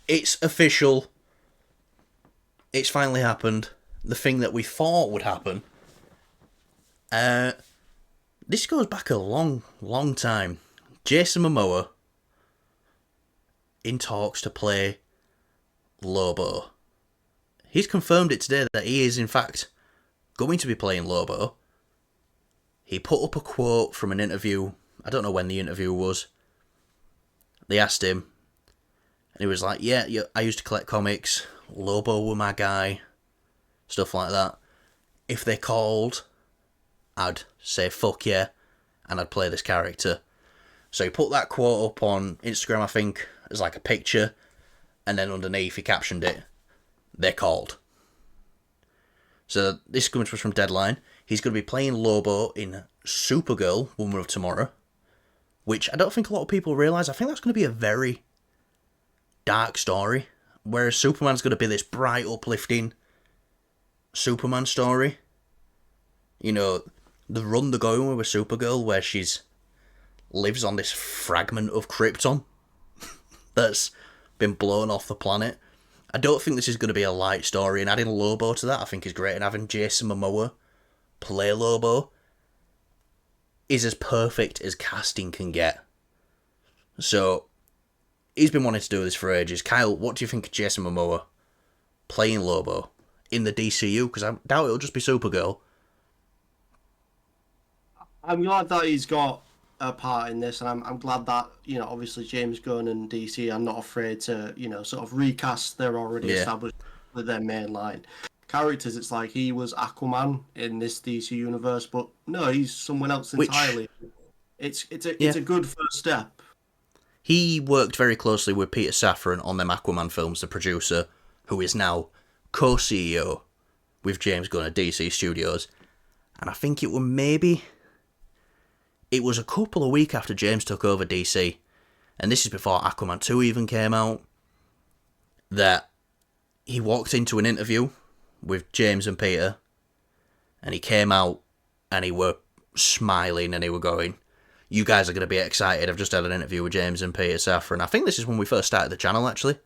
It's official. It's finally happened. The thing that we thought would happen. Uh, this goes back a long, long time. Jason Momoa in talks to play Lobo. He's confirmed it today that he is, in fact, going to be playing Lobo. He put up a quote from an interview. I don't know when the interview was. They asked him, and he was like, yeah, I used to collect comics. Lobo were my guy. Stuff like that. If they called, I'd say fuck yeah, and I'd play this character. So he put that quote up on Instagram, I think, as like a picture, and then underneath he captioned it, they called. So this comes from Deadline. He's going to be playing Lobo in Supergirl, Woman of Tomorrow, which I don't think a lot of people realise. I think that's going to be a very dark story, whereas Superman's going to be this bright, uplifting Superman story. You know, the run they're going with Supergirl, where she's lives on this fragment of Krypton that's been blown off the planet. I don't think this is going to be a light story, and adding Lobo to that I think is great, and having Jason Momoa play Lobo is as perfect as casting can get. So, he's been wanting to do this for ages. Kyle, what do you think of Jason Momoa playing Lobo in the DCU? Because I doubt it'll just be Supergirl. I'm glad that he's got a part in this, and I'm glad that, obviously James Gunn and DC are not afraid to, sort of recast their already established with their mainline characters. It's like he was Aquaman in this DC universe, but no, he's someone else entirely. It's a good first step. He worked very closely with Peter Safran on them Aquaman films, the producer, who is now co-CEO with James Gunn at DC Studios. And I think it was a couple of weeks after James took over DC, and this is before Aquaman 2 even came out, that he walked into an interview with James and Peter, and he came out and he were smiling and he were going, you guys are going to be excited, I've just had an interview with James and Peter Safran. I think this is when we first started the channel, actually.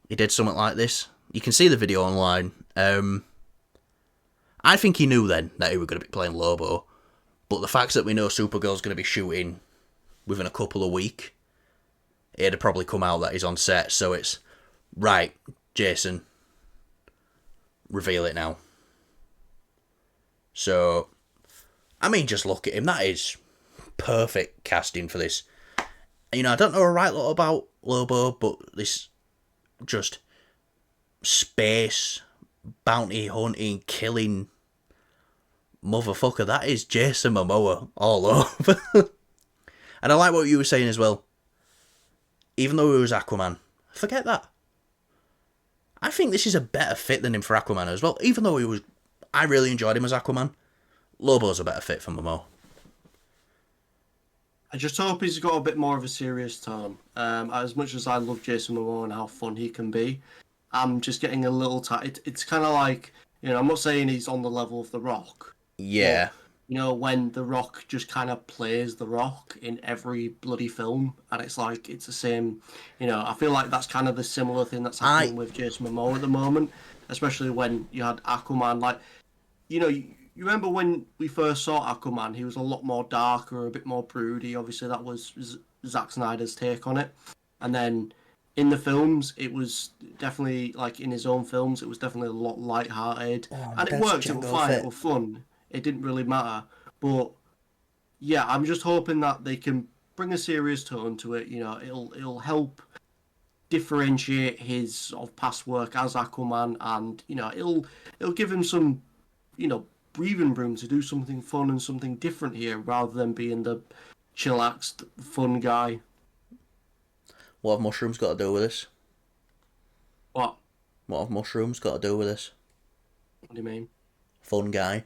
He did something like this. You can see the video online. I think he knew then that he was going to be playing Lobo, but the fact that we know Supergirl's going to be shooting within a couple of weeks, it'd probably come out that he's on set, so it's, right, Jason, reveal it now. So, I mean, just look at him. That is perfect casting for this. I don't know a right lot about Lobo, but this just space, bounty hunting, killing motherfucker, that is Jason Momoa all over. And I like what you were saying as well. Even though he was Aquaman, forget that. I think this is a better fit than him for Aquaman as well. Even though I really enjoyed him as Aquaman. Lobo's a better fit for Momoa. I just hope he's got a bit more of a serious tone. As much as I love Jason Momoa and how fun he can be, I'm just getting a little tired. It's kind of like, I'm not saying he's on the level of The Rock. Yeah. But, when The Rock just kind of plays The Rock in every bloody film, and it's like, it's the same, I feel like that's kind of the similar thing that's happening with Jason Momoa at the moment, especially when you had Aquaman. Like, you remember when we first saw Aquaman, he was a lot more darker, a bit more broody. Obviously, that was Zack Snyder's take on it. And then in the films, it was definitely, like in his own films, it was definitely a lot light-hearted. And it worked, it was fine, it was fun. It didn't really matter. But, yeah, I'm just hoping that they can bring a serious tone to it. It'll help differentiate his sort of past work as Aquaman, and, it'll give him some, breathing room to do something fun and something different here, rather than being the chillaxed, fun guy. What have mushrooms got to do with this? What? What have mushrooms got to do with this? What do you mean? Fun guy.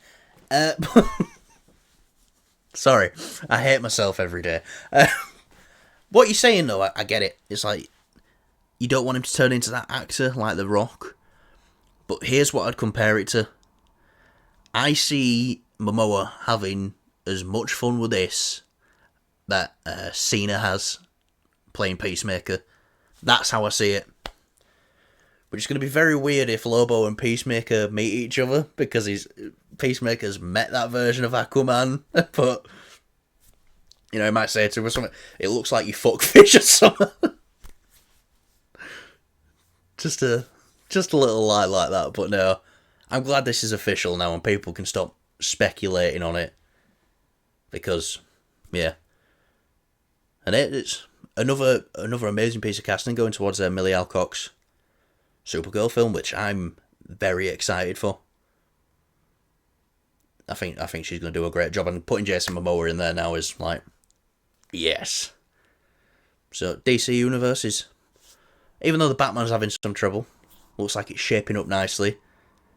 Sorry, I hate myself every day. What you're saying though, I get it. It's like, you don't want him to turn into that actor like The Rock. But here's what I'd compare it to. I see Momoa having as much fun with this that Cena has playing Peacemaker. That's how I see it. But it's going to be very weird if Lobo and Peacemaker meet each other, because Peacemaker's met that version of Aquaman, but he might say to him something, it looks like you fuck fish or something. just a little lie like that, but no. I'm glad this is official now and people can stop speculating on it. Because, yeah. And it's another amazing piece of casting going towards Millie Alcock's Supergirl film, which I'm very excited for. I think she's going to do a great job, and putting Jason Momoa in there now is like, yes. So DC Universe is, even though the Batman's having some trouble, looks like it's shaping up nicely.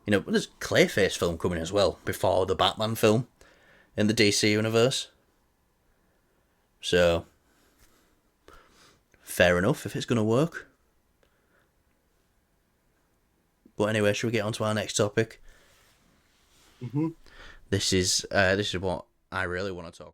There's a Clayface film coming as well before the Batman film in the DC Universe. So, fair enough if it's going to work. But anyway, should we get on to our next topic? Mm-hmm. This is what I really want to talk